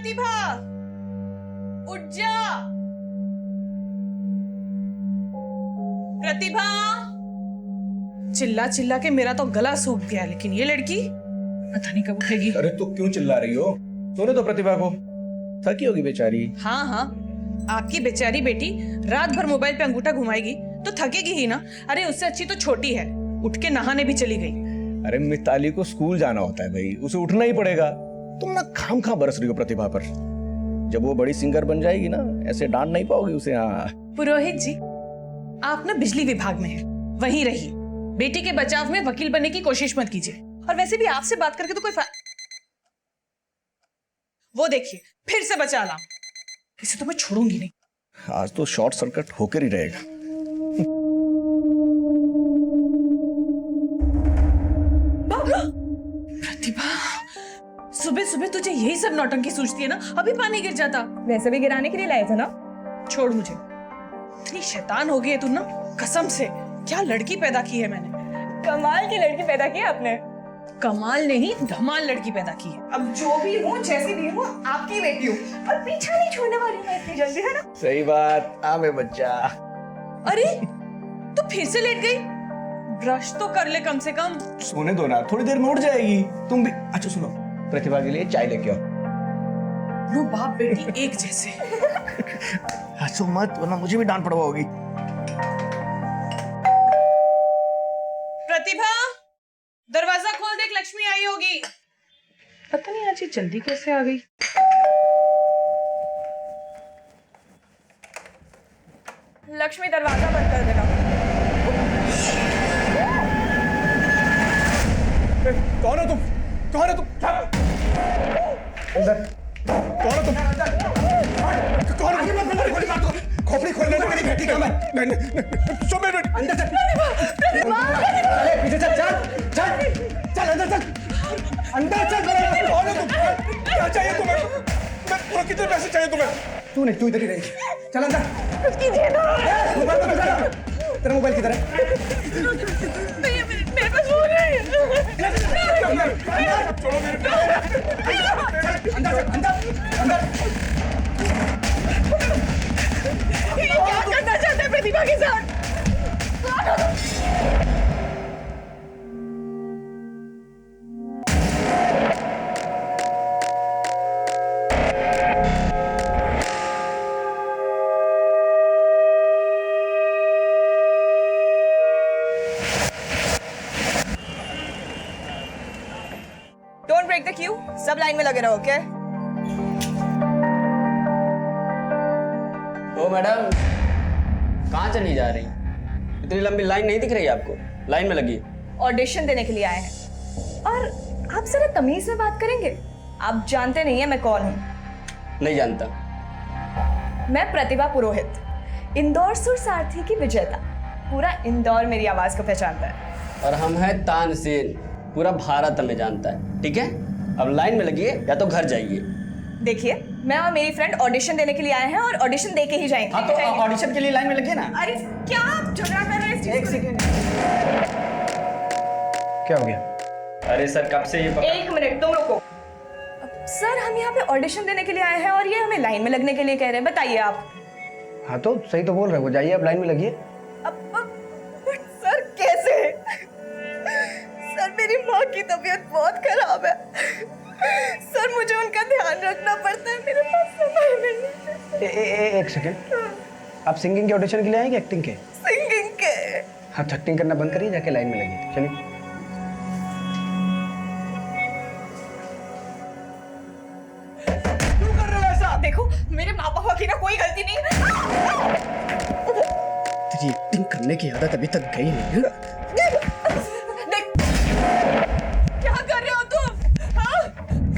प्रतिभा, उठ जा। प्रतिभा। चिल्ला चिल्ला के मेरा तो गला सूख गया, लेकिन ये लड़की पता नहीं कब उठेगी। अरे तो क्यों चिल्ला रही हो? सोने तो प्रतिभा को, थकी होगी बेचारी। हाँ हाँ, आपकी बेचारी बेटी रात भर मोबाइल पे अंगूठा घुमाएगी तो थकेगी ही ना। अरे उससे अच्छी तो छोटी है, उठ के नहाने भी चली गई। अरे मिताली को स्कूल जाना होता है भाई, उसे उठना ही पड़ेगा। तुम ना खामखा बरस रही हो प्रतिभा पर। जब वो बड़ी सिंगर बन जाएगी ना, ऐसे डांट नहीं पाओगी उसे। हाँ पुरोहित जी, आप ना बिजली विभाग में हैं, वहीं रहिए। बेटी के बचाव में वकील बनने की कोशिश मत कीजिए। और वैसे भी आपसे बात करके तो कोई वो देखिए फिर से बचा ला। इसे तो मैं छोड़ूंगी नहीं। आज तो शॉर्ट सर्किट होकर ही रहेगा। प्रतिभा, सुबह सुबह तुझे यही सब नौटंकी सूझती है ना? अभी पानी गिर जाता। वैसे भी गिराने के लिए लाए थे ना। छोड़ मुझे, इतनी शैतान हो गई है तू ना, कसम से। क्या लड़की पैदा की है मैंने। कमाल की लड़की पैदा की आपने। कमाल नहीं, धमाल लड़की पैदा की है। अब जो भी हूँ, जैसी भी हूँ, आपकी बेटी हूँ और पीछा नहीं छोड़ने वाली मैं इतनी जल्दी, है ना? सही बात। आवे बच्चा। अरे तू फिर से लेट गई। ब्रश तो कर ले कम से कम। सोने दो ना, थोड़ी देर में उठ जाएगी। तुम भी। अच्छा सुनो, प्रतिभा के लिए चाय लेके आओ। नो बाप बेटी एक जैसे। हंसो मत, वरना मुझे भी डांट पड़वाओगी। प्रतिभा, दरवाजा खोल, देख लक्ष्मी आई होगी। पता नहीं आज ये जल्दी कैसे आ गई। लक्ष्मी दरवाजा बंद कर देना। कौन हो तुम? कौन हो तुम? अंदर। कौन हो तुम? कौन हो? खोपड़ी खोलने से मेरी बेटी का मैं अंदर चल। पीछे चल चल चल चल अंदर चल। अंदर चल। कौन हो तुम? क्या चाहिए तुम्हें? मैं कितने पैसे चाहिए तुम्हें? तू नहीं, तू इधर ही रहेगी। चल अंदर। मोबाइल तो बजा। तेरा मोबाइल किधर है? मेरे पास फोन है। अंदर। ये क्या करना चाहते हैं प्रतिभा के साथ? Don't break the queue. सब लाइन में लगे रहो, ओके? ओ मैडम, कहाँ चली जा रही? इतनी लंबी लाइन नहीं दिख रही आपको? लाइन में लगी। ऑडिशन देने के लिए आए हैं। और आप जरा तमीज में बात करेंगे? आप जानते नहीं है मैं कौन हूँ। नहीं जानता। मैं प्रतिभा पुरोहित, इंदौर सुर सारथी की विजेता। पूरा इंदौर मेरी आवाज को पहचानता है। और हम हैं तानसेन, पूरा भारत हमें जानता है। ठीक है, अब लाइन में लगिए या तो घर जाइए। देखिए, मैं और मेरी फ्रेंड ऑडिशन देने के लिए आए हैं और ऑडिशन दे के ही जाएंगे। हाँ तो ऑडिशन के लिए लाइन में लगिए ना। अरे क्या आप झगड़ा कर रहे हैं इस चीज को? सेकंड। क्या हो गया? अरे सर कब से ये एक मिनट, तुम रुको। सर हम यहाँ पे ऑडिशन देने के लिए आए हैं और ये हमें लाइन में लगने के लिए कह रहे हैं। बताइए आप। हाँ तो सही तो बोल रहे हो, जाइए आप लाइन में लगिए। सर कैसे? सर मेरी माँ की तबीयत बहुत खराब है। सर मुझे उनका ध्यान रखना पड़ता है, मेरे पास समय नहीं। एक सेकंड, आप सिंगिंग के ऑडिशन के लिए आए कि एक्टिंग के? सिंगिंग के। हाँ तो एक्टिंग करना बंद करिए, जाके लाइन में लगिए। चलिए। क्यों कर रहे हो ऐसा? देखो मेरे माँ पापा की ना कोई गलती नहीं। तेरी एक्टिंग करने की आदत अभी तक गई नहीं। क्या कर रहे हो तुम? हाँ?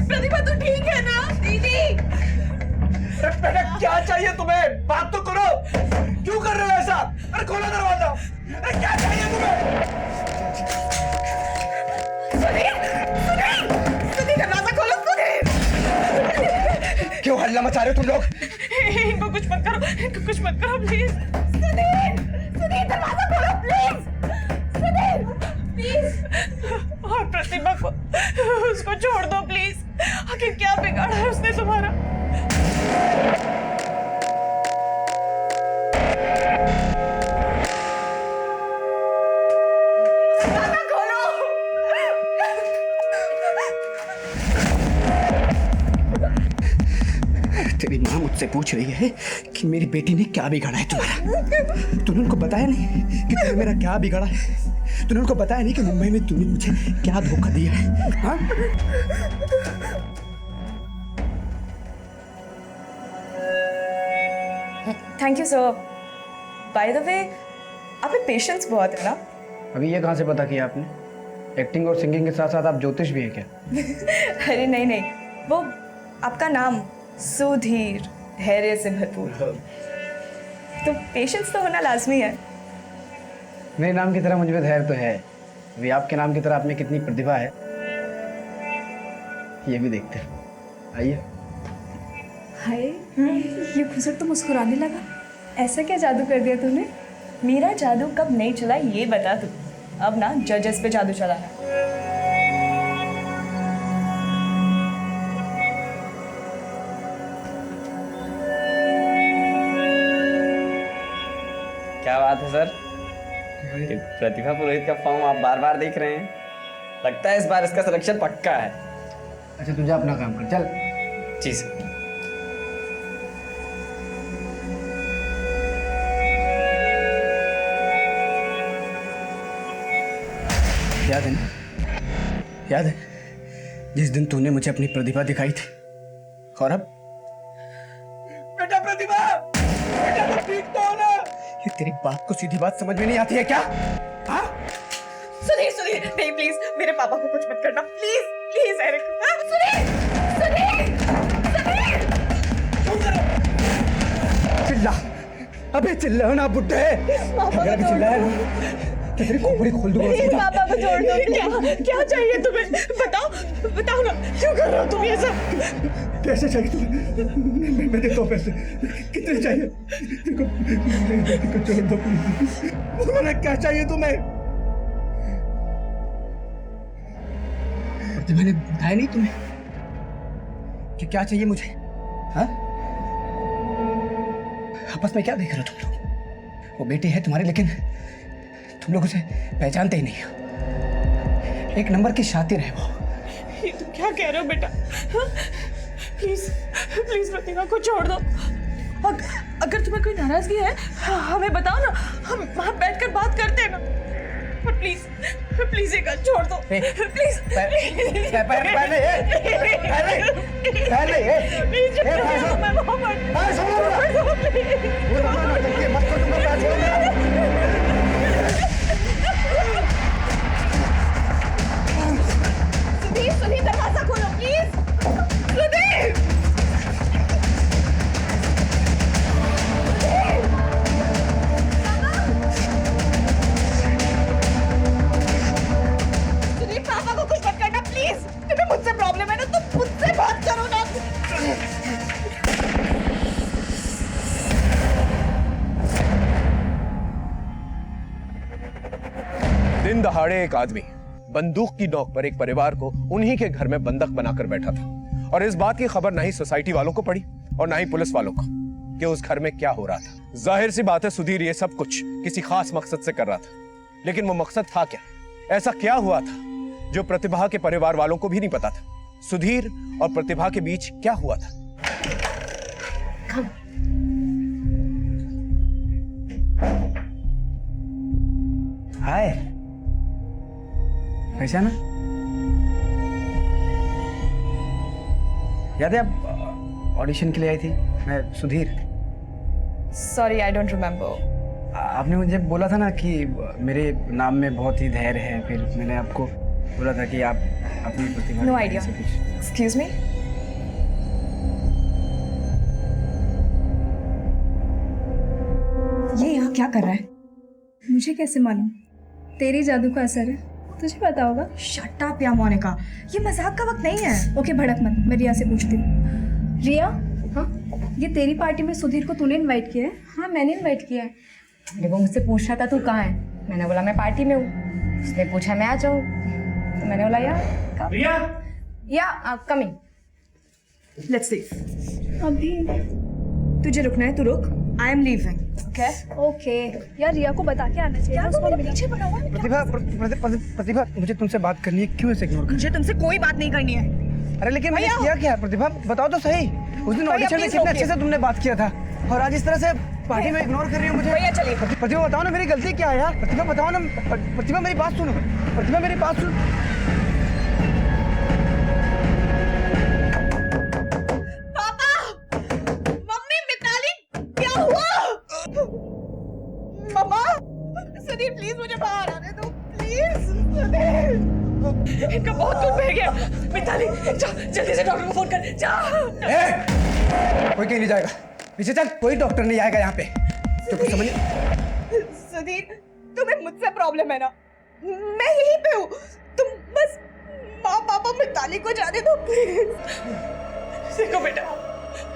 प्रतिभा तू ठीक है ना? दीदी बेटा क्या चाहिए तुम्हें? बात तो करो। क्यों कर रहे हो ऐसा? अरे खोलो दरवाजा। अरे क्या चाहिए तुम्हें? सुनील दरवाजा खोलो। सुनील क्यों हल्ला मचा रहे हो तुम लोग? इनको कुछ मत करो, इनको कुछ मत करो प्लीज। सुनील दरवाजा खोलो प्लीज। सुनील प्लीज। और प्रतिभा को उसको छोड़ दो प्लीज। आखिर क्या बिगाड़ा है उसने तुम्हारा? मुझसे पूछ रही है कि मेरी बेटी ने क्या बिगाड़ा है तुम्हारा। तूने उनको बताया नहीं कि तूने मेरा क्या बिगाड़ा है? तूने उनको बताया नहीं कि मुंबई में तूने मुझे क्या धोखा दिया है? हाँ? Thank you sir. By the way, आप में पेशेंस बहुत है ना? अभी ये कहाँ से पता किया आपने? एक्टिंग और सिंगिंग के साथ साथ आप ज्योतिष भी है क्या? अरे नहीं नहीं, वो आपका नाम सुधीर, धैर्य से भरपूर, तो पेशेंस तो होना लाजमी है। मेरे नाम की तरह मुझ में धैर्य तो है, अभी आपके नाम की तरह आप में कितनी प्रतिभा है ये भी देखते हैं। आइए। हाय, ये खुसर तो मुस्कुराने लगा। ऐसा क्या जादू कर दिया तूने? मेरा जादू कब नहीं चला ये बता तू। अब ना जजेस पे जादू चला है। क्या बात है सर? ये प्रतिभा पुरोहित का फॉर्म आप बार बार देख रहे हैं। लगता है इस बार इसका सिलेक्शन पक्का है। अच्छा तुझे अपना काम कर, चल। जी सर। याद है ना? याद है जिस दिन तूने मुझे अपनी प्रतिभा दिखाई थी? और अब बेटा प्रतिभा, बेटा तुम ठीक तो हो ना? ये तेरी बात को सीधी बात समझ में नहीं आती है क्या? हाँ? सुनील सुनील, नहीं प्लीज मेरे पापा को कुछ मत करना, please please Eric. Sunil Sunil Sunil, चिल्ला, अबे चिल्ला ना बुड्ढे। अगर अभी चिल्लाया ना तो तेरी खोपड़ी खोल दूंगा। प्लीज पापा को छोड़ दो। क्या क्या चाहिए तुम्हें? बताओ बताओ ना, क्यों कर रहे हो तुम ये सब? पैसे चाहिए तुम्हें? मैं देता हूँ पैसे। कितने चाहिए? देखो छोड़ दो प्लीज। बोलो ना क्या चाहिए तुम्हें? और मैंने बताया नहीं तुम्हें कि क्या चाहिए मुझे? हाँ? आपस में क्या देख रहे हो तुम लोग? वो बेटी है तुम्हारी, लेकिन तुम लोग उसे पहचानते ही नहीं। एक नंबर की शातिर है वो। ये तुम क्या कह रहे हो बेटा? प्लीज प्लीज प्रतिभा को छोड़ दो। अगर तुम्हें कोई नाराजगी है हमें बताओ ना, हम वहाँ बैठकर बात करते हैं ना। पर प्लीज प्लीज एक बार छोड़ दो प्लीज। सुनील सुनील, दरवाजा खोलो प्लीज। सुनील सुनील, पापा को कुछ मत करना प्लीज। तुम्हें मुझसे प्रॉब्लम है ना, तुम मुझसे बात करो ना। दिन दहाड़े एक आदमी बंदूक की नोक पर एक परिवार को उन्हीं के घर में बंधक बनाकर बैठा था, और इस बात की खबर ना ही सोसाइटी वालों को पड़ी और ना ही पुलिस वालों को कि उस घर में क्या हो रहा था। जाहिर सी बात है सुधीर ये सब कुछ किसी खास मकसद से कर रहा था, लेकिन वो मकसद था क्या? ऐसा क्या हुआ था जो प्रतिभा के परिवार वालों को भी नहीं पता था? सुधीर और प्रतिभा के बीच क्या हुआ था? हाय, पहचाना? याद है आप ऑडिशन के लिए आई थी? मैं Sudhir. Sorry, I don't remember. आपने मुझे बोला था ना कि मेरे नाम में बहुत ही धैर्य है, फिर मैंने आपको बोला था कि आप अपनी प्रतिभा। No idea. Excuse me. ये यहाँ क्या कर रहा है? मुझे कैसे मालूम? तेरी जादू का असर है, तुझे पता होगा। शट अप या मोनिका, ये मजाक का वक्त नहीं है। ओके भड़क मत, मैं रिया से पूछती हूँ। रिया, हाँ ये तेरी पार्टी में सुधीर को तूने इनवाइट किया है? हाँ मैंने इनवाइट किया है। अरे वो मुझसे पूछ रहा था तू कहाँ है, मैंने बोला मैं पार्टी में हूँ। उसने पूछा मैं आ जाऊँ, तो मैंने बोला या कमिंग। Let's see. अभी तुझे रुकना है, तू रुक। I am leaving. Okay okay यार, रिया को बता के आना चाहिए। उसको मिला। पीछे पड़ा हुआ है। प्रतिभा, प्रतिभा मुझे तुमसे बात करनी है, क्यों इसे इग्नोर कर? मुझे तुमसे कोई बात नहीं करनी है। अरे लेकिन मैंने किया क्या प्रतिभा, बताओ तो सही। उस दिन ऑडिशन में कितने अच्छे से तुमने बात किया था और आज इस तरह से पार्टी में इग्नोर कर रही हो मुझे। भैया चलिए। प्रतिभा बताओ ना मेरी गलती क्या है यार, प्रतिभा बताओ ना। प्रतिभा मेरी बात सुनो, प्रतिभा मेरी बात सुनो। पापा, मम्मी, मिताली, क्या हुआ? मम्मा, सुधीर प्लीज मुझे बाहर आने दो, प्लीज सुधीर। इनका बहुत खून बह गया। मिताली जा, जल्दी से डॉक्टर को फोन कर जा। कोई कहीं नहीं जाएगा, पीछे चल, कोई डॉक्टर नहीं आएगा यहाँ पे। तो कुछ समझ सुधीर, तुम्हें मुझसे प्रॉब्लम है ना? मैं यहीं पे हूँ, तुम बस माँ पापा मिताली को जाने दो प्लीज। देखो बेटा,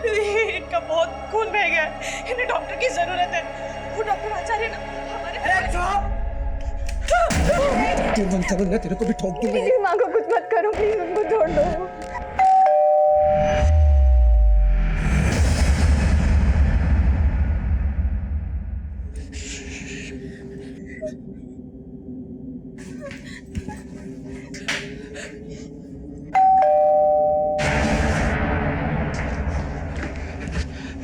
इनका बहुत खून बह गया है, इन्हें डॉक्टर की जरूरत है। वो डॉक्टर आचार्य ना हमारे। तेरे को भी ठोक दूंगा। मेरी माँ को कुछ मत करो प्लीज, उनको छोड़ दो।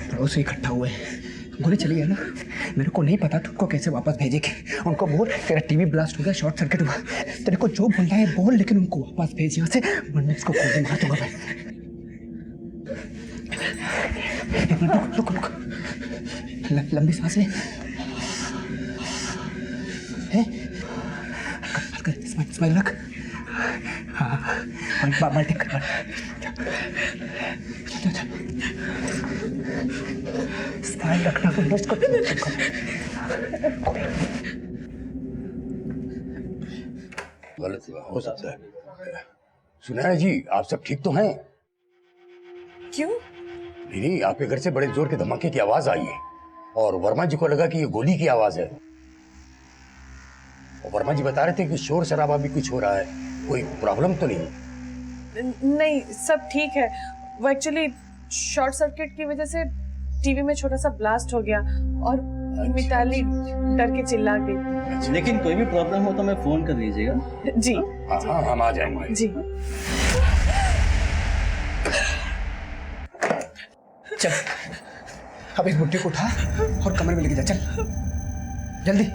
पड़ोस से इकट्ठा हुए, गोली चली है ना, मेरे को नहीं पता तुमको कैसे वापस भेजेंगे। उनको बोल तेरा टीवी ब्लास्ट हो गया, शॉर्ट सर्किट हुआ, तेरे को जो बोलना है बोल, लेकिन उनको वापस भेज यहाँ से, वरना इसको गोली मार दूंगा मैं। एक मिनट रुक रुक रुक, लंबी सांस ले। हल्का स्माइल रख। हाँ बाल टेक कर, स्माइल रखना, इसको गलत हो सकता है। सुनाया जी, आप सब ठीक तो हैं? क्यों? नहीं, आपके घर से बड़े जोर के धमाके की आवाज आई है और वर्मा जी को लगा कि ये गोली की आवाज है। और वर्मा जी बता रहे थे कि शोर शराबा भी कुछ हो रहा है, कोई प्रॉब्लम तो नहीं? नहीं, सब ठीक है। वो एक्चुअली शॉर्ट सर्किट की वजह से टीवी में छोटा सा ब्लास्ट हो गया और मिताली डर के चिल्ला गई। लेकिन कोई भी प्रॉब्लम हो तो मैं फोन कर लीजिएगा। जी हाँ, हम आ जाएंगे जी। चल, अब इस बुट्टे को उठा और कमरे में लेके जा, चल जल्दी।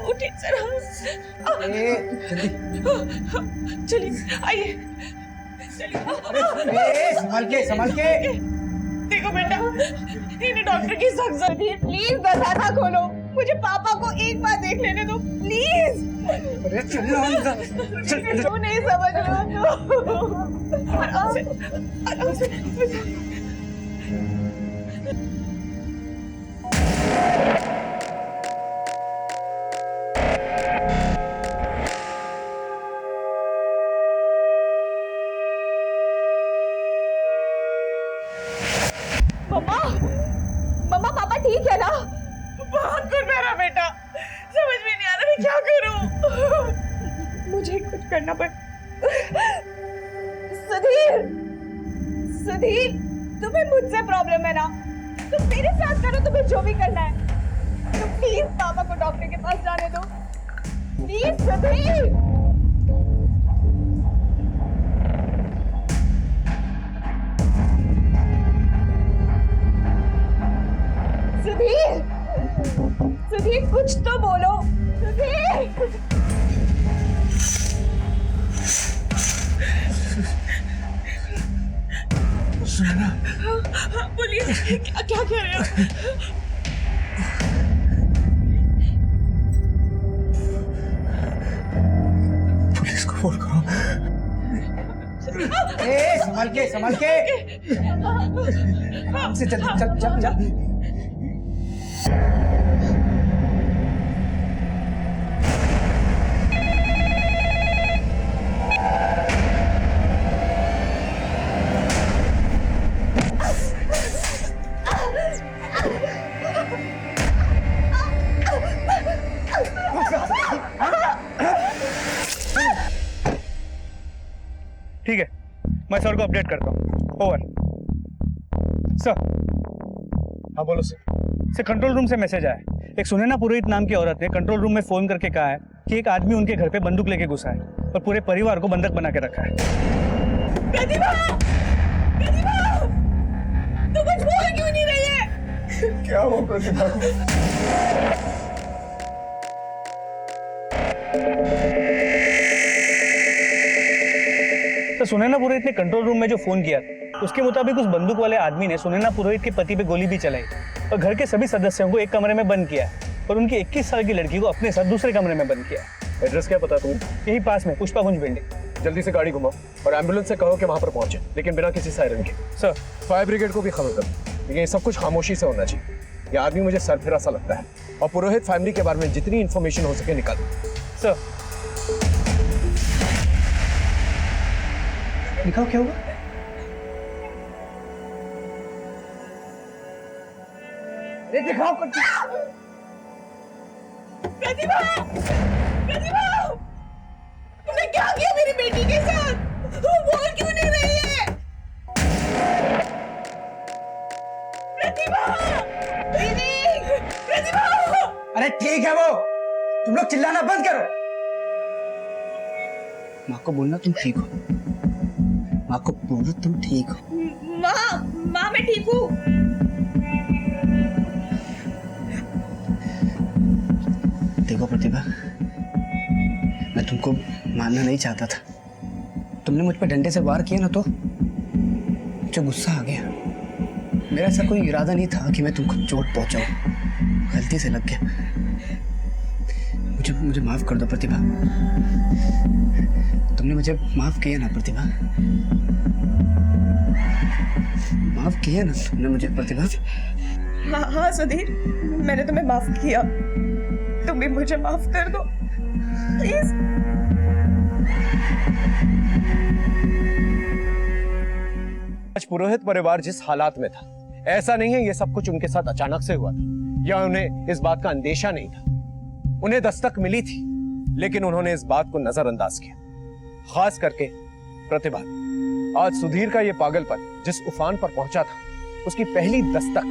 उठिए जरा। जल्दी चलिए आइए। संभाल के, संभाल के। देखो बेटा, इन्हें डॉक्टर की सख्त जरूरत है। प्लीज दरवाजा खोलो, मुझे पापा को एक बार देख लेने दो प्लीज। अरे चल, क्यों नहीं समझ रहे हो? आराम से। मम्मा पापा ठीक है ना? बहुत कुछ मेरा बेटा, समझ में नहीं आ रहा मैं क्या करूं। मुझे कुछ करना पड़। सुधीर, सुधीर, तुम्हें मुझसे प्रॉब्लम है ना? तुम मेरे साथ करो, तुम्हें जो भी करना है। तुम प्लीज पापा को डॉक्टर के पास जाने दो, प्लीज सुधीर। सुधीर, सुधीर कुछ तो बोलो, सुधीर। सुना, बोलिए, क्या कह रहे हो? पुलिस को फोन करो। संभाल के, संभाल के। हमसे चल चल चल चल। ठीक है, मैं सर को अपडेट करता हूँ। Over sir. हाँ बोलो सर। कंट्रोल रूम से मैसेज आया, एक सुनैना पुरोहित नाम की औरत ने कंट्रोल रूम में फोन करके कहा है कि एक आदमी उनके घर पे बंदूक लेके घुसा है और पूरे परिवार को बंधक बना के रखा है। प्रतिभा! प्रतिभा! तू कुछ बोल क्यों नहीं रही है? क्या हुआ प्रतिभा को? तो सुनैना पुरोहित ने कंट्रोल रूम में जो फोन किया उसके मुताबिक उस बंदूक वाले आदमी ने सुनैना पुरोहित के पति पे गोली भी चलाई और घर के सभी सदस्यों को एक कमरे में बंद किया और उनकी 21 साल की लड़की को अपने साथ दूसरे कमरे में बंद किया। एड्रेस क्या पता तुम्हें? यही पास में पुष्पाकुंज बिल्डिंग। जल्दी से गाड़ी घुमाओ और एम्बुलेंस से कहो कि वहां पर पहुंचे, लेकिन बिना किसी सायरन के। सर, फायर ब्रिगेड को भी खबर करो, लेकिन ये सब कुछ खामोशी से होना चाहिए। ये आदमी मुझे सरफिरा सा लगता है और पुरोहित फैमिली के बारे में जितनी इंफॉर्मेशन हो सके निकालो। सर, दिखाओ क्या हुआ? अरे दिखाओ कुछ। प्रतिभा! प्रतिभा! तुमने क्या किया मेरी बेटी के साथ? वो बोल क्यों नहीं रही है? प्रतिभा! दीदी! प्रतिभा! अरे ठीक है वो, तुम लोग चिल्लाना बंद करो। माँ को बोलना तुम ठीक हो। माँ को बोलो तुम ठीक हो। माँ मैं ठीक हूँ। देखो प्रतिभा, मैं तुमको मारना नहीं चाहता था। तुमने मुझ पर डंडे से वार किया ना तो मुझे गुस्सा आ गया। मेरा ऐसा कोई इरादा नहीं था कि मैं तुमको चोट पहुंचाऊं, गलती से लग गया। मुझे माफ कर दो प्रतिभा। तुमने मुझे माफ किया ना प्रतिभा? माफ किया ना तुमने मुझे प्रतिभा? हाँ सुधीर, मैंने तुम्हें माफ किया। तुम भी मुझे माफ कर दो प्लीज। आज पुरोहित परिवार जिस हालात में था, ऐसा नहीं है ये सब कुछ उनके साथ अचानक से हुआ था या उन्हें इस बात का अंदेशा नहीं था। उन्हें दस्तक मिली थी, लेकिन उन्होंने इस बात को नजरअंदाज किया। खास करके प्रतिभा। आज सुधीर का ये पागलपन जिस उफान पर पहुंचा था, उसकी पहली दस्तक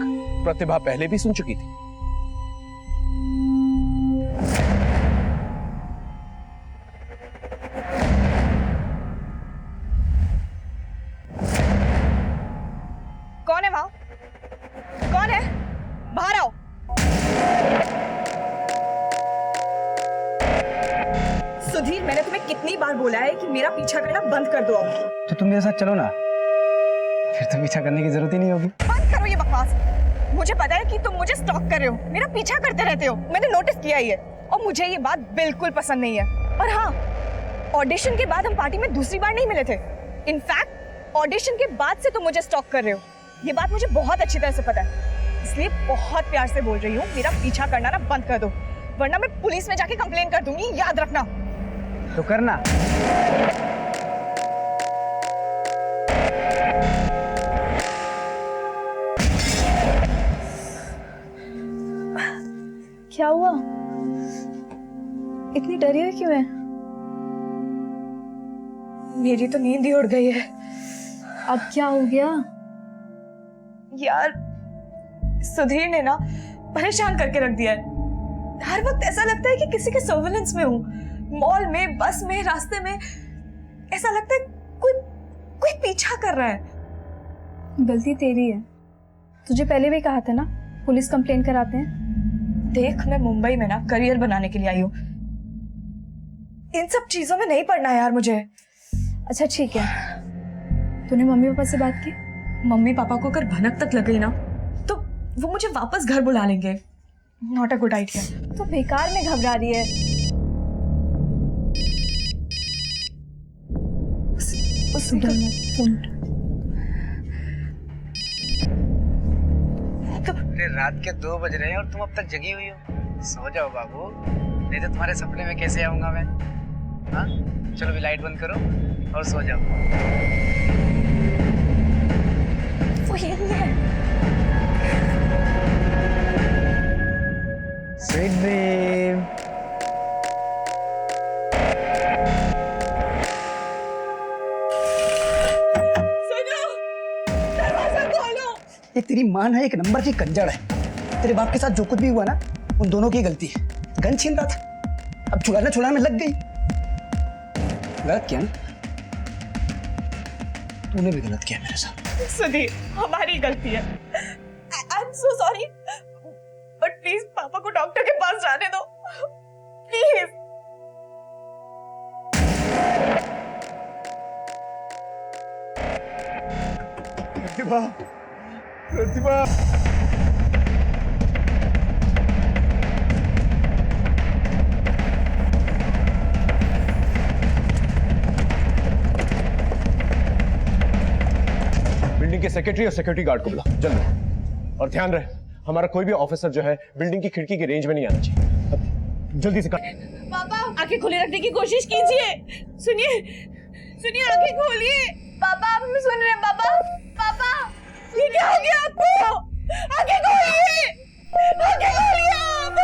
प्रतिभा पहले भी सुन चुकी थी। कौन है वहां? कौन है? बाहर आओ। सुधीर, मैंने तुम्हें कितनी बार बोला है कि मेरा पीछा करना बंद कर दो। अब तो तुम मेरे साथ चलो ना, फिर तो पीछा करने की जरूरत ही नहीं होगी। बंद करो ये बकवास। मुझे पता है कि तुम मुझे स्टॉक कर रहे हो, मेरा पीछा करते रहते हो। मैंने नोटिस किया ये, और मुझे ये बात बिल्कुल पसंद नहीं है। और हाँ, ऑडिशन के बाद हम पार्टी में दूसरी बार नहीं मिले थे। इनफैक्ट ऑडिशन के बाद से तुम मुझे स्टॉक कर रहे हो। ये बात मुझे बहुत अच्छी तरह से पता है, इसलिए बहुत प्यार से बोल रही हूँ, मेरा पीछा करना ना बंद कर दो, वरना मैं पुलिस में जाके कंप्लेन कर दूंगी, याद रखना। तो करना। क्या हुआ? इतनी डरी हुई क्यों है? मेरी तो नींद ही उड़ गई है। अब क्या हो गया? यार, सुधीर ने ना परेशान करके रख दिया है। हर वक्त ऐसा लगता है कि किसी के सर्विलेंस में हूँ। मॉल में, बस में, रास्ते में, ऐसा लगता है कोई पीछा कर रहा है। गलती तेरी है। तुझे पहले भी कहा था ना, पुलिस कंप्लेन कराते हैं। देख, मैं मुंबई में ना करियर बनाने के लिए आई हूँ। इन सब चीजों में नहीं पड़ना यार मुझे। अच्छा ठीक है, तूने मम्मी पापा से बात की? मम्मी पापा को अगर भनक तक लग गई ना, तो वो मुझे वापस घर बुला लेंगे। Not a good idea. तो बेकार में घबरा रही है। रात के 2 बज रहे हैं और तुम अब तक जगी हुई हो। सो जाओ बाबू, नहीं तो तुम्हारे सपने में कैसे आऊंगा मैं? हाँ, चलो भी लाइट बंद करो और सो जाओ। वो यही है। Sweet dream. ये तेरी माँ ना एक नंबर की कंजड़ है। तेरे बाप के साथ जो कुछ भी हुआ ना, उन दोनों की गलती है। गन छीन रहा था, अब छुड़ाने में लग गई। गलत किया ना? तूने भी गलत किया मेरे साथ। सुधीर, हमारी गलती है। I am so sorry, but please पापा को डॉक्टर के पास जाने दो, प्लीज। Pratibha, Pratibha. बिल्डिंग के सेक्रेटरी और सिक्योरिटी गार्ड को बुला जल्दी, और ध्यान रहे हमारा कोई भी ऑफिसर जो है बिल्डिंग की खिड़की के रेंज में नहीं आना चाहिए। अब जल्दी से कर। पापा, आंखें खुले रखने की कोशिश कीजिए। सुनिए, सुनिए, आंखें खोलिए। पापा, आप हमें सुन रहे हैं? पापा, पापा, ये क्या हो गया आपको? आंखें खोलिए, आंखें खोलिए आप।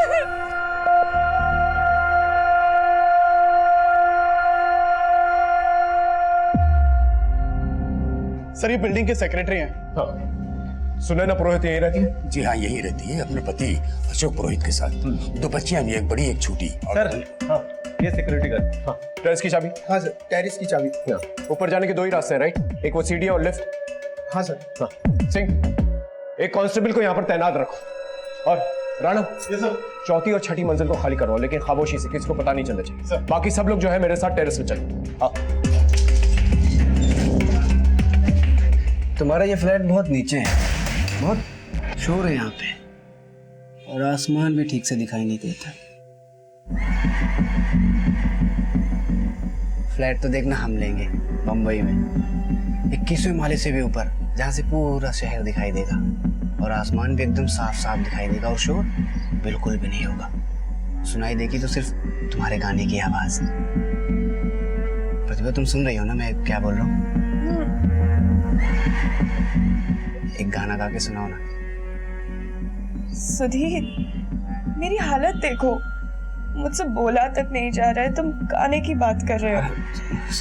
सर, ये बिल्डिंग के सेक्रेटरी हैं। हाँ, सुना ना पुरोहित यहीं रहती है? जी हाँ, यही रहती है अपने पति अशोक पुरोहित के साथ। 2 बच्चियां भी, एक बड़ी एक छोटी। सर, हाँ, ये सिक्योरिटी गार्ड। हाँ, टेरेस की चाबी। हाँ सर, टेरेस की चाबी। हाँ, ऊपर जाने के 2 ही रास्ते हैं, राइट? एक वो सीढ़ी और लिफ्ट। हाँ सर। हाँ, सिंह, एक कांस्टेबल को यहाँ पर तैनात रखो, और राणा, चौथी और छठी मंजिल को खाली करवाओ, लेकिन खामोशी से, किसी को पता नहीं चलना चाहिए। बाकी सब लोग जो है मेरे साथ टेरेस में चलो। हाँ। तुम्हारा ये फ्लैट बहुत नीचे है, बहुत शोर है यहाँ पे, और आसमान भी ठीक से दिखाई नहीं देता। फ्लैट तो देखना हम लेंगे बम्बई में, 21वें माले से भी ऊपर, जहाँ से पूरा शहर दिखाई देगा, और आसमान भी एकदम साफ साफ दिखाई देगा, और शोर बिल्कुल भी नहीं होगा। सुनाई देगी तो सिर्फ तुम्हारे गाने की आवाज। प्रतिभा, तुम सुन रही हो ना मैं क्या बोल रहा हूँ? एक गाना गा के सुनाओ ना। सुधीर, मेरी हालत देखो, मुझसे बोला तक नहीं जा रहा है, तुम गाने की बात कर रहे हो।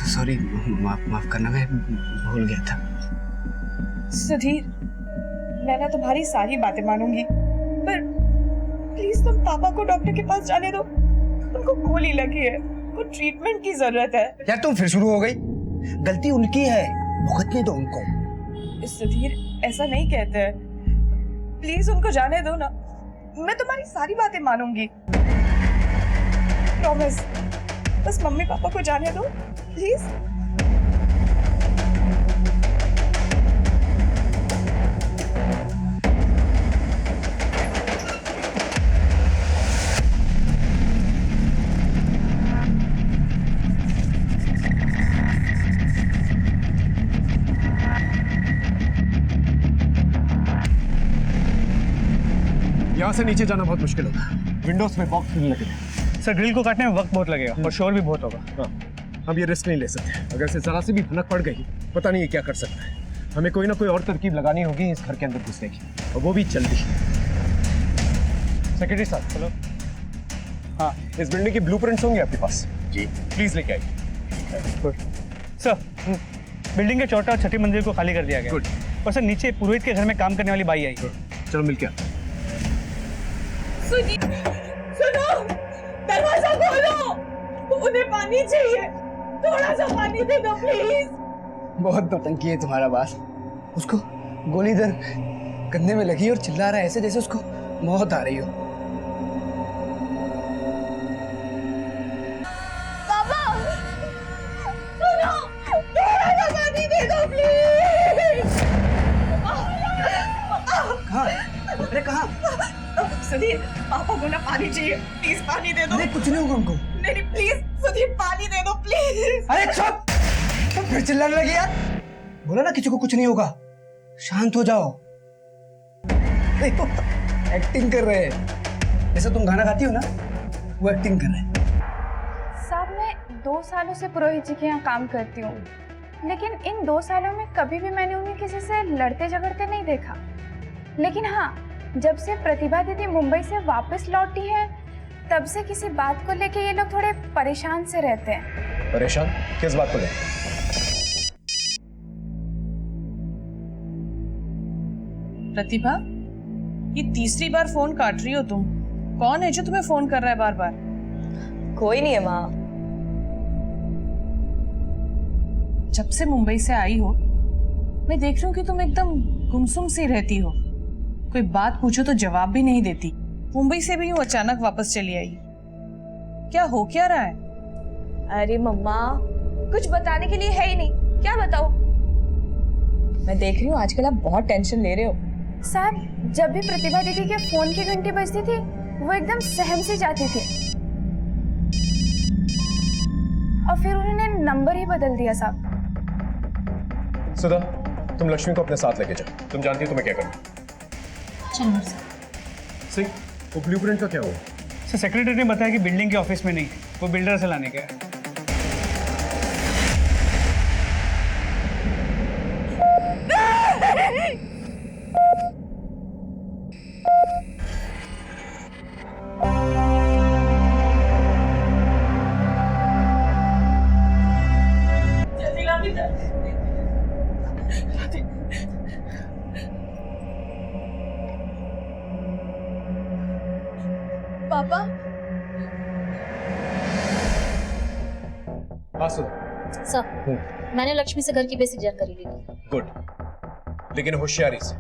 सॉरी, माफ करना, मैं भूल गया था। सुधीर, मैं ना तुम्हारी सारी बातें मानूंगी, पर प्लीज तुम पापा को डॉक्टर के पास जाने दो। उनको गोली लगी है, उनको ट्रीटमेंट की जरूरत है। यार तुम फिर शुरू हो गई। गलती उनकी है, भुगतने दो उनको। सुधीर, ऐसा नहीं कहते हैं, प्लीज उनको जाने दो ना, मैं तुम्हारी सारी बातें मानूंगी, प्रॉमिस। बस मम्मी पापा को जाने दो, प्लीज। यहाँ से नीचे जाना बहुत मुश्किल होगा, विंडोज में बॉक्स खुलने लगे। सर, ग्रिल को काटने में वक्त बहुत लगेगा और शोर भी बहुत होगा। हाँ, हम ये रिस्क नहीं ले सकते। अगर से जरा सी भी भनक पड़ गई, पता नहीं ये क्या कर सकता है। हमें कोई ना कोई और तरकीब लगानी होगी इस घर के अंदर घुसने की, और वो भी जल्दी। सेक्रेटरी साहब, चलो। हाँ, इस बिल्डिंग की ब्लूप्रिंट्स होंगे आपके पास? जी। प्लीज लेके आइए। सर, बिल्डिंग के चौथा और छठी मंजिल को खाली कर दिया गया। गुड। और सर, नीचे पुरोहित के घर में काम करने वाली बाई आई। चलो मिलके। सुनो, दरवाजा खोलो, उन्हें पानी चाहिए, थोड़ा सा पानी दे दो प्लीज। बहुत नौटंकी है तुम्हारा बात। उसको गोली इधर कंधे में लगी और चिल्ला रहा है ऐसे जैसे उसको मौत आ रही हो। पापा, सुनो, थोड़ा सा पानी दे दो प्लीज। कहाँ? अरे कहाँ? सुधीर, पापा को ना पानी चाहिए, प्लीज पानी दे दो। अरे कुछ नहीं होगा उनको। नहीं प्लीज सुधीर, पानी दे दो प्लीज। अरे चुप! तुम फिर चिल्लाने लगी यार। बोला ना किसी को कुछ नहीं होगा, शांत हो जाओ। देखो, एक्टिंग कर रहे हैं, जैसा तुम गाना गाती हो ना, वो एक्टिंग कर रहे हैं। साहब, मैं 2 सालों से पुरोहित जी के यहाँ काम करती हूँ, लेकिन इन 2 सालों में कभी भी मैंने उन्हें किसी से लड़ते झगड़ते नहीं देखा। लेकिन हाँ, जब से प्रतिभा दीदी मुंबई से वापस लौटी हैं, तब से किसी बात को लेके ये लोग थोड़े परेशान से रहते हैं। परेशान? किस बात को लेकर? प्रतिभा, ये तीसरी बार फोन काट रही हो तुम। कौन है जो तुम्हें फोन कर रहा है बार बार? कोई नहीं है माँ। जब से मुंबई से आई हो मैं देख रही हूँ कि तुम एकदम गुमसुम सी रहती हो। कोई बात पूछो तो जवाब भी नहीं देती। मुंबई से भी यूं अचानक वापस चली आई। क्या हो क्या रहा है? अरे मम्मा, कुछ बताने के लिए है ही नहीं, क्या बताओ? मैं देख रही हूँ आजकल आप बहुत टेंशन ले रहे हो। साहब, जब भी प्रतिभा दीदी के फोन की घंटी बजती थी वो एकदम सहम सी जाती थी और फिर उन्होंने नंबर ही बदल दिया साहब। सुधा, तुम लक्ष्मी को अपने साथ लेके जाओ। तुम जानती हो तुम्हें क्या करना। चलो सिंह, वो ब्लूप्रिंट का क्या हुआ? सर सेक्रेटरी ने बताया कि बिल्डिंग के ऑफिस में नहीं, वो बिल्डर से लाने गया है। पापा, हाँ सुधा। सर, मैंने लक्ष्मी से घर की बेसिक जानकारी ली थी। गुड, लेकिन होशियारी से।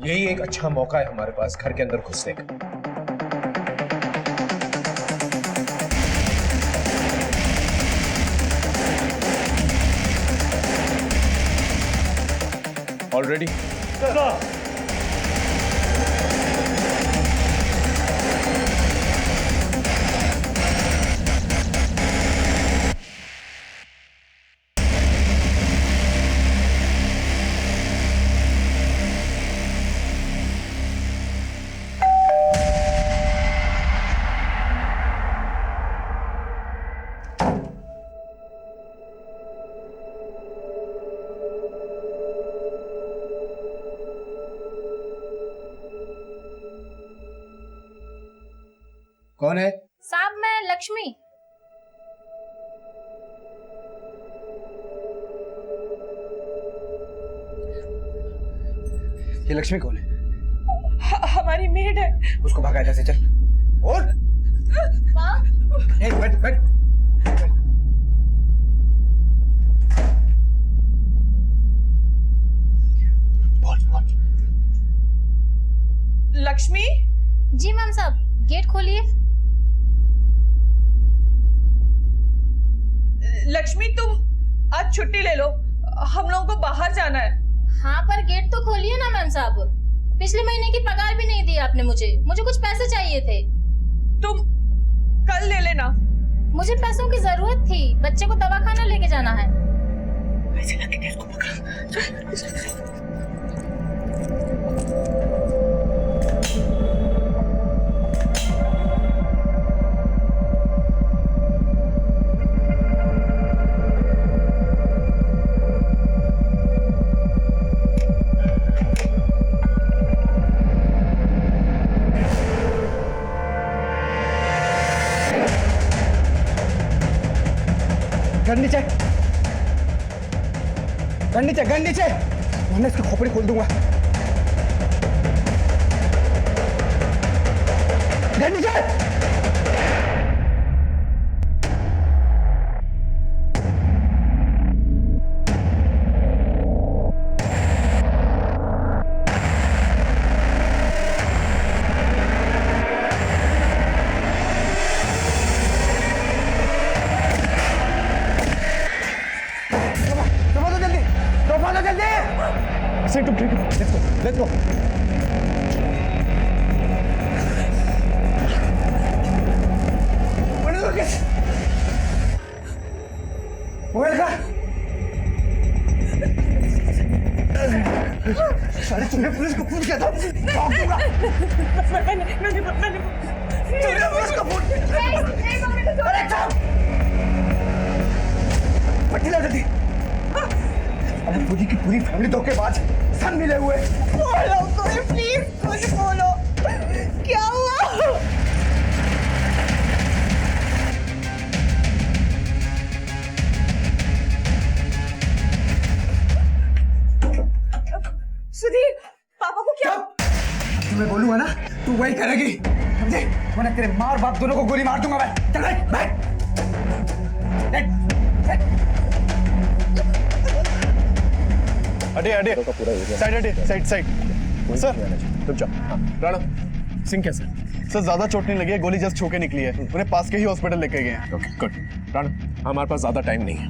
यही एक अच्छा मौका है हमारे पास घर के अंदर घुसने का। ऑलरेडी कौन है? साहब, मैं लक्ष्मी। ये लक्ष्मी कौन है? हमारी मेड है। उसको भगा जैसे चल। और बैठ बैठ। बोल बोल। लक्ष्मी? जी मैम साहब, गेट खोलिए। लक्ष्मी, तुम आज छुट्टी ले लो, हम लोगों को बाहर जाना है। हाँ, पर गेट तो खोलिए ना मैम साहब। पिछले महीने की पगार भी नहीं दी आपने मुझे कुछ पैसे चाहिए थे। तुम कल ले लेना। मुझे पैसों की जरूरत थी, बच्चे को दवाखाना लेके जाना है। ऐसे लगेगा इसको पकड़। गन नीचे, गन नीचे, गन नीचे, वरना इसकी खोपड़ी खोल दूंगा। गन नीचे। Let's go. मोबाइल का सारे तुमने पुलिस को फोन किया था? मैंने पुलिस को फोन किया। अरे चुप! पट्टी ला जल्दी। अब पूरी की पूरी फैमिली धोखेबाज सब मिले हुए। बोलो कोई, प्लीज कुछ बोलो, क्या हुआ? सुधीर, पापा को क्या? तुम्हें बोलूंगा ना, तू वही करेगी, समझे? वरना तेरे माँ और बाप दोनों को गोली मार दूंगा मैं। चल बैठ, बैठ, बैठ, बैठ। अडे अडे का पूरा एरिया साइड अडे साइड साइड सर तुम जाओ। हाँ राणा सिंह कैसे? सर ज्यादा चोट नहीं लगी है, गोली जस्ट छू के निकली है, उन्हें पास के ही हॉस्पिटल लेके गए हैं। Okay good. राणा हमारे पास ज्यादा टाइम नहीं है,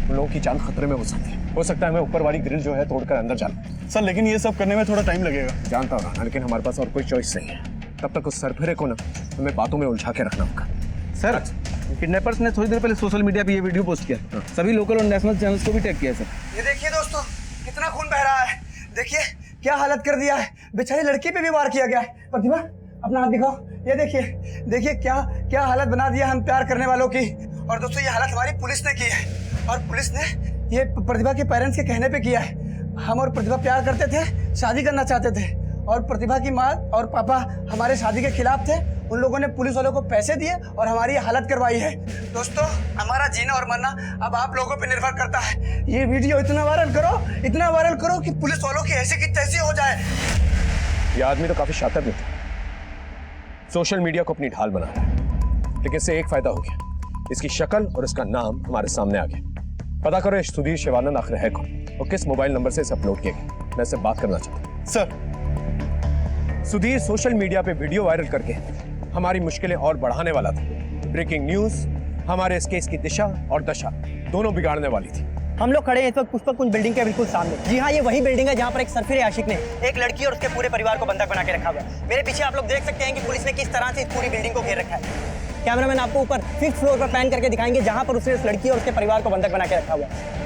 उन लोगों की जान खतरे में हो सकती है। हो सकता है हमें ऊपर वाली ग्रिल जो है तोड़कर अंदर जाना। सर लेकिन ये सब करने में थोड़ा टाइम लगेगा। जानता हूँ राणा, लेकिन हमारे पास और कोई चॉइस नहीं है। तब तक उस सरफिरे को ना हमें बातों में उलझा के रखना होगा। सर किडनैपर्स ने थोड़ी देर पहले सोशल मीडिया पे ये वीडियो पोस्ट किया, सभी लोकल और नेशनल चैनल्स को भी टैग किया सर। ये देखिए दोस्तों कितना खून बह रहा है, देखिए क्या हालत कर दिया है, बेचारी लड़की पे भी वार किया गया है। प्रतिभा अपना हाथ दिखाओ, ये देखिए देखिए क्या क्या हालत बना दिया हम प्यार करने वालों की। और दोस्तों ये हालत हमारी पुलिस ने की है, और पुलिस ने ये प्रतिभा के पेरेंट्स के कहने पे किया है। हम और प्रतिभा प्यार करते थे, शादी करना चाहते थे, और प्रतिभा की माँ और पापा हमारे शादी के खिलाफ थे। उन लोगों ने पुलिस वालों को पैसे दिए और हमारी हालत करवाई है। दोस्तों हमारा जीना और मरना अब आप लोगों पे निर्भर करता है। ये वीडियो इतना वायरल करो कि पुलिस वालों की ऐसी की तैसी हो जाए। ये आदमी तो काफी शातिर भी था, सोशल मीडिया को अपनी ढाल बना रहा है, लेकिन इससे एक फायदा हो गया, इसकी शक्ल और इसका नाम हमारे सामने आ गया। पता करो ये सुधीर शिवानंद आखिर है कौन और किस मोबाइल नंबर से इसे अपलोड किया गया। मैं इससे बात करना चाहता हूँ। सर सुधीर सोशल मीडिया पे वीडियो वायरल करके हमारी मुश्किलें और बढ़ाने वाला था। ब्रेकिंग न्यूज हमारे इस केस की दिशा और दशा दोनों बिगाड़ने वाली थी। हम लोग खड़े हैं इस वक्त पुष्पक कुंज बिल्डिंग के बिल्कुल सामने। जी हाँ, ये वही बिल्डिंग है जहाँ पर एक सरफिरे आशिक ने एक लड़की और उसके पूरे परिवार को बंधक बना के रखा हुआ है। मेरे पीछे आप लोग देख सकते हैं कि पुलिस ने किस तरह से इस पूरी बिल्डिंग को घेर रखा है। कैमरामैन आपको ऊपर 5th फ्लोर पर पैन करके दिखाएंगे जहाँ पर उसने इस लड़की और उसके परिवार को बंधक बना के रखा हुआ है।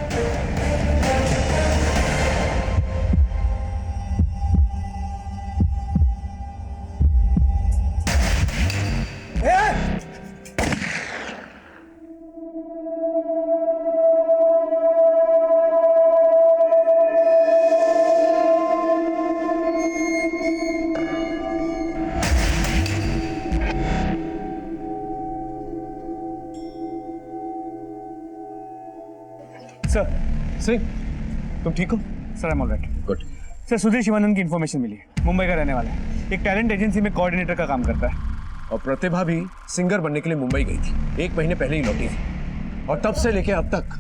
सर सिंह तुम ठीक हो? Sir I am alright. Good. Sir Sudhir Shivanand की इन्फॉर्मेशन मिली है, मुंबई का रहने वाला है, एक टैलेंट एजेंसी में कोऑर्डिनेटर का काम करता है। और प्रतिभा भी सिंगर बनने के लिए मुंबई गई थी, 1 महीने पहले ही लौटी थी, और तब से लेके अब तक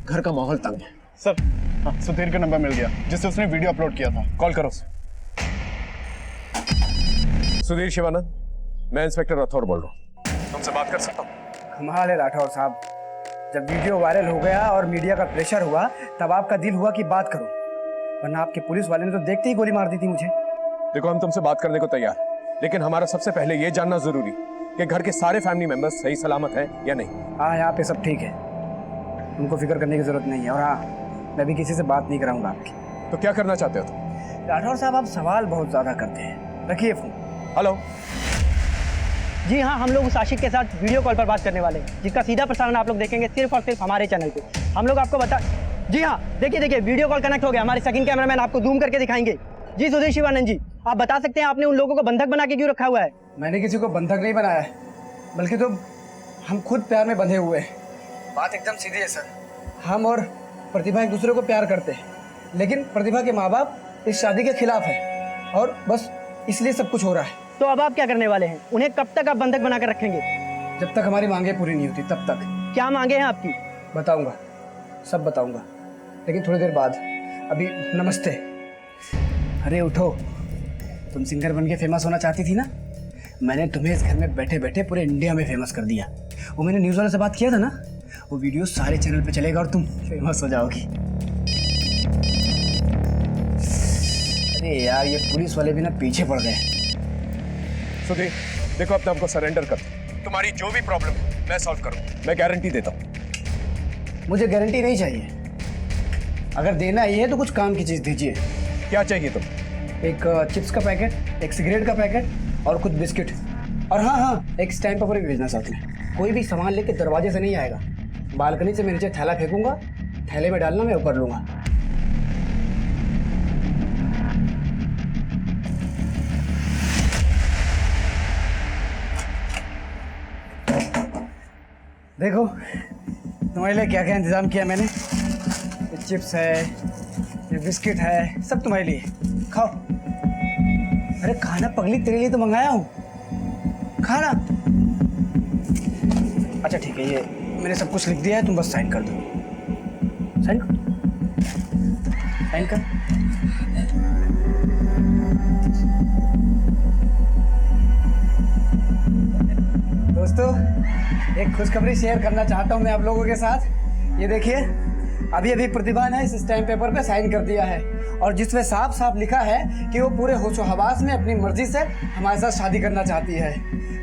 घर का माहौल तंग है। सर हाँ, सुधीर का नंबर मिल गया जिससे उसने वीडियो अपलोड किया था। कॉल करो उसे। सुधीर शिवानंद, मैं इंस्पेक्टर राठौर बोल रहा हूँ, तुमसे बात कर सकता हूँ? कमाल है राठौर साहब, जब वीडियो वायरल हो गया और मीडिया का प्रेशर हुआ तब आपका दिल हुआ कि बात करो, वरना आपके पुलिस वाले ने तो देखते ही गोली मार दी थी मुझे। देखो हम तुमसे बात करने को तैयार हैं, लेकिन हमारा सबसे पहले ये जानना जरूरी कि घर के सारे फैमिली मेंबर्स सही सलामत हैं या नहीं। हाँ यहाँ पे सब ठीक है, उनको फिक्र करने की जरूरत नहीं है। और हाँ, मैं भी किसी से बात नहीं कराऊंगा आपकी। तो क्या करना चाहते हो तुम? राठौर साहब आप सवाल बहुत ज्यादा करते हैं, रखिए फोन। हेलो। जी हाँ, हम लोग उस आशिक के साथ वीडियो कॉल पर बात करने वाले हैं, जिसका सीधा प्रसारण आप लोग देखेंगे सिर्फ और सिर्फ हमारे चैनल पे। हम लोग आपको बता, जी हाँ देखिए वीडियो कॉल कनेक्ट हो गया, हमारे सेकंड कैमरामैन आपको जूम करके दिखाएंगे। जी सुधीर शिवानंद जी, आप बता सकते हैं आपने उन लोगों को बंधक बना के क्यों रखा हुआ है? मैंने किसी को बंधक नहीं बनाया है, बल्कि तो हम खुद प्यार में बंधे हुए हैं। बात एकदम सीधी है सर, हम और प्रतिभा एक दूसरे को प्यार करते हैं, लेकिन प्रतिभा के माँ बाप इस शादी के खिलाफ है, और बस इसलिए सब कुछ हो रहा है। तो अब आप क्या करने वाले हैं? उन्हें कब तक आप बंधक बना कर रखेंगे? जब तक हमारी मांगे पूरी नहीं होती तब तक। क्या मांगे हैं आपकी? बताऊंगा, सब बताऊंगा, लेकिन थोड़ी देर बाद। अभी नमस्ते। अरे उठो, तुम सिंगर बन के फेमस होना चाहती थी ना, मैंने तुम्हें इस घर में बैठे बैठे पूरे इंडिया में फेमस कर दिया। वो मैंने न्यूज़ वाले से बात किया था ना, वो वीडियो सारे चैनल पे चलेगा और तुम फेमस हो जाओगी। अरे यार, ये पुलिस वाले भी ना पीछे पड़ गए। सुधीर देखो, अब तो हमको सरेंडर कर दो, तुम्हारी जो भी प्रॉब्लम है मैं सॉल्व करूँ, मैं गारंटी देता हूँ। मुझे गारंटी नहीं चाहिए, अगर देना ही है तो कुछ काम की चीज़ दीजिए। क्या चाहिए तुम? एक चिप्स का पैकेट, एक सिगरेट का पैकेट और कुछ बिस्किट, और हाँ, एक स्टैम्प पेपर भी भेजना साथ में। कोई भी सामान लेके दरवाजे से नहीं आएगा, बालकनी से मैं नीचे थैला फेंकूंगा, थैले में डालना, मैं ऊपर लूंगा। देखो तुम्हारे लिए क्या क्या इंतजाम किया मैंने। ये चिप्स है, ये बिस्किट है, सब तुम्हारे लिए, खाओ। अरे खाना पगली, तेरे लिए तो मंगाया हूँ, खाना। अच्छा ठीक है, ये मैंने सब कुछ लिख दिया है, तुम बस साइन कर दो। साइन कर। साइन कर। दोस्तों, एक खुशखबरी शेयर करना चाहता हूं मैं आप लोगों के साथ। ये देखिए, अभी अभी प्रतिभा ने इस स्टैम्प पेपर पे साइन कर दिया है और जिसमें साफ साफ लिखा है कि वो पूरे होशो हवास में अपनी मर्जी से हमारे साथ शादी करना चाहती है।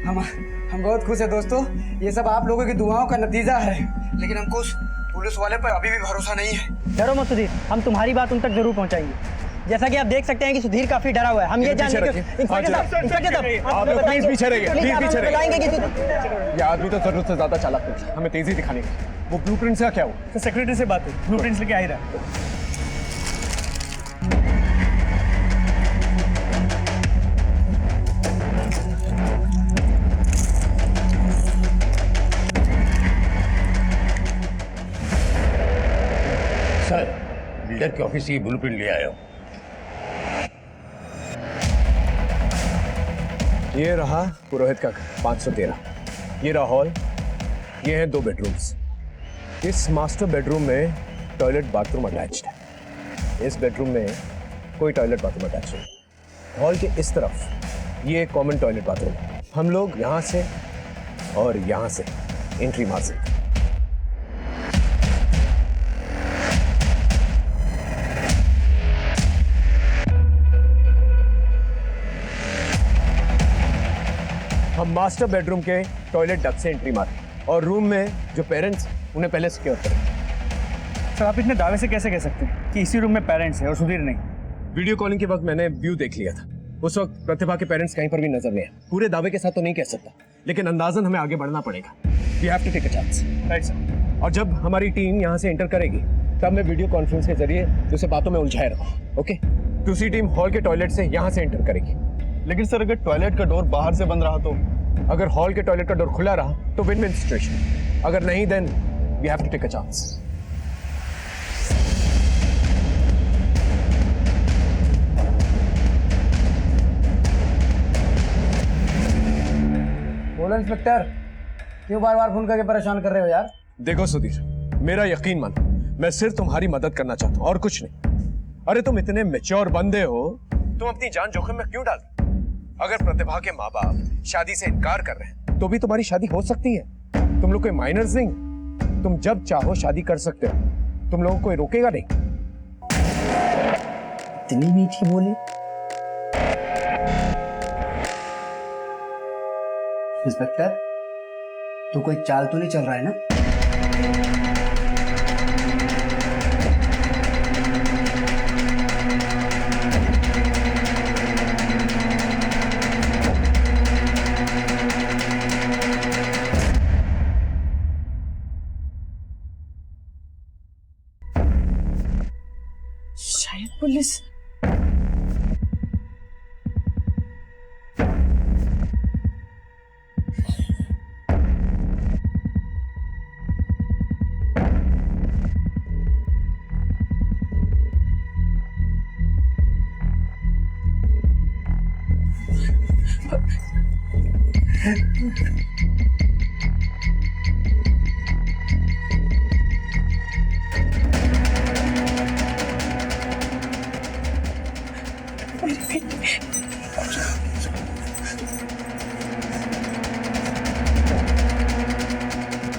हम बहुत खुश है दोस्तों। ये सब आप लोगों की दुआओं का नतीजा है, लेकिन हमको उस पुलिस वाले पर अभी भी भरोसा नहीं है। डरो मत सुधीर, हम तुम्हारी बात उन तक जरूर पहुंचाएंगे। जैसा कि आप देख सकते हैं कि सुधीर काफी डरा हुआ है। हम ये जानने के इंस्पेक्टर साहब आप लोग प्लीज पीछे रहिए, प्लीज पीछे बताएंगे कि रहिए। ये आदमी तो जरूरत से ज्यादा चालाक है, हमें तेजी दिखाने की। वो ब्लूप्रिंट से क्या हुआ? तो सेक्रेटरी से बात है, ब्लूप्रिंट्स लेके आ ही रहा है। सर, बिल्डर के ऑफिस से ये ब्लूप्रिंट ले आया हूं। ये रहा पुरोहित का घर 513। ये रहा हॉल, ये हैं 2 बेडरूम्स। इस मास्टर बेडरूम में टॉयलेट बाथरूम अटैच्ड है। इस बेडरूम में कोई टॉयलेट बाथरूम अटैच नहीं। हॉल के इस तरफ ये एक कॉमन टॉयलेट बाथरूम है। हम लोग यहाँ से और यहाँ से एंट्री मार सकते हैं। हम मास्टर बेडरूम के टॉयलेट डक्ट से एंट्री मारे और रूम में जो पेरेंट्स उन्हें पहले सिक्योर करें। सर, आप इतने दावे से कैसे कह सकते हैं कि इसी रूम में पेरेंट्स हैं और सुधीर नहीं? वीडियो कॉलिंग के वक्त मैंने व्यू देख लिया था। उस वक्त प्रतिभा के पेरेंट्स कहीं पर भी नजर नहीं आए। पूरे दावे के साथ तो नहीं कह सकता, लेकिन अंदाजन हमें आगे बढ़ना पड़ेगा। We have to take a chance. Right sir. और जब हमारी टीम यहाँ से एंटर करेगी तब मैं वीडियो कॉन्फ्रेंस के जरिए उसे बातों में उलझाए रखूँ। ओके? दूसरी टीम हॉल के टॉयलेट से यहाँ से एंटर करेगी। लेकिन सर, अगर टॉयलेट का डोर बाहर से बंद रहा तो? अगर हॉल के टॉयलेट का डोर खुला रहा तो विन विन सिचुएशन। अगर नहीं, then we have to take a chance. बोलो इंस्पेक्टर, क्यों बार बार फोन करके परेशान कर रहे हो यार? देखो सुधीर, मेरा यकीन मान, मैं सिर्फ तुम्हारी मदद करना चाहता हूँ और कुछ नहीं। अरे तुम इतने मैच्योर बंदे हो, तुम अपनी जान जोखिम में क्यों डाल? अगर प्रतिभा के माँ बाप शादी से इनकार कर रहे हैं तो भी तुम्हारी शादी हो सकती है। तुम लोग कोई माइनर्स नहीं, तुम जब चाहो शादी कर सकते हो। तुम लोगों को कोई रोकेगा नहीं। इतनी मीठी बोली। इंस्पेक्टर, तू कोई चाल तो नहीं चल रहा है ना? शायद पुलिस।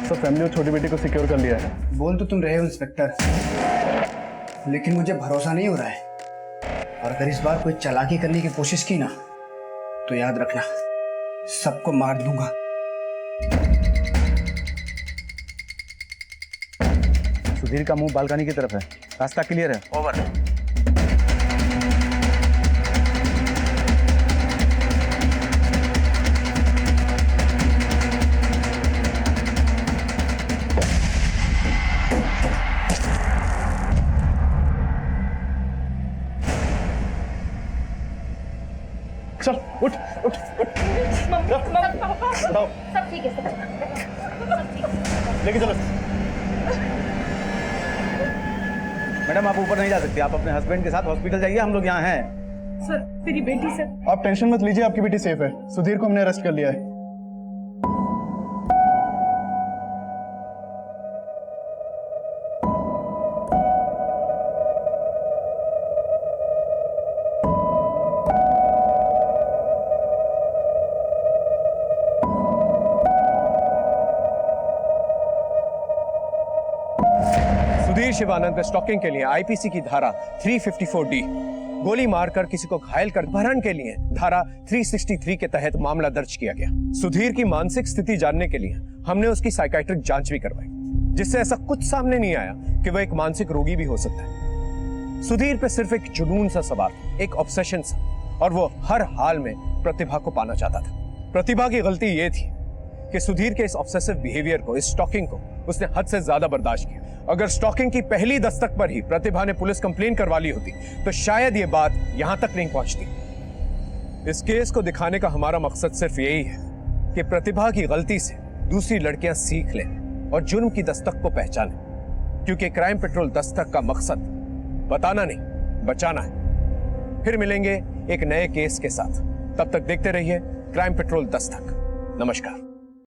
सर, फैमिली और छोटी बेटी को सिक्योर कर लिया है। बोल तो तुम रहे हो इंस्पेक्टर, लेकिन मुझे भरोसा नहीं हो रहा है। और अगर इस बार कोई चालाकी करने की कोशिश की ना, तो याद रखना, सबको मार दूंगा। सुधीर का मुंह बालकनी की तरफ है, रास्ता क्लियर है। ओवर। चल, उठ उठ उठ। सब ठीक है, सब लेके चलो। मैडम, आप ऊपर नहीं जा सकती, आप अपने हस्बैंड के साथ हॉस्पिटल जाइए, हम लोग यहाँ हैं। सर, मेरी बेटी सर। आप टेंशन मत लीजिए, आपकी बेटी सेफ है। सुधीर को हमने अरेस्ट कर लिया है। सुधीर शिवानंद पे स्टॉकिंग के लिए आईपीसी की धारा 354D, गोली मारकर किसी को घायल कर अपहरण के लिए धारा 363 के तहत मामला दर्ज किया गया। सुधीर की मानसिक स्थिति जानने के लिए हमने उसकी साइकाइट्रिक जांच भी करवाई, जिससे ऐसा कुछ सामने नहीं आया कि वह एक मानसिक रोगी भी हो सकता है। सुधीर पे सिर्फ एक जुनून सा सवार, एक ऑब्सेशन सा, और वो हर हाल में प्रतिभा को पाना चाहता था। प्रतिभा की गलती ये थी कि सुधीर के इस ऑब्सेसिव बिहेवियर को, इस स्टॉकिंग को उसने हद से ज्यादा बर्दाश्त किया। अगर स्टॉकिंग की पहली दस्तक पर ही प्रतिभा ने पुलिस कंप्लेन करवा ली होती तो शायद ये बात यहां तक नहीं पहुंचती। इस केस को दिखाने का हमारा मकसद सिर्फ यही है कि प्रतिभा की गलती से दूसरी लड़कियां सीख लें और जुर्म की दस्तक को पहचानें, क्योंकि क्राइम पेट्रोल दस्तक का मकसद बताना नहीं, बचाना है। फिर मिलेंगे एक नए केस के साथ, तब तक देखते रहिए क्राइम पेट्रोल दस्तक। नमस्कार।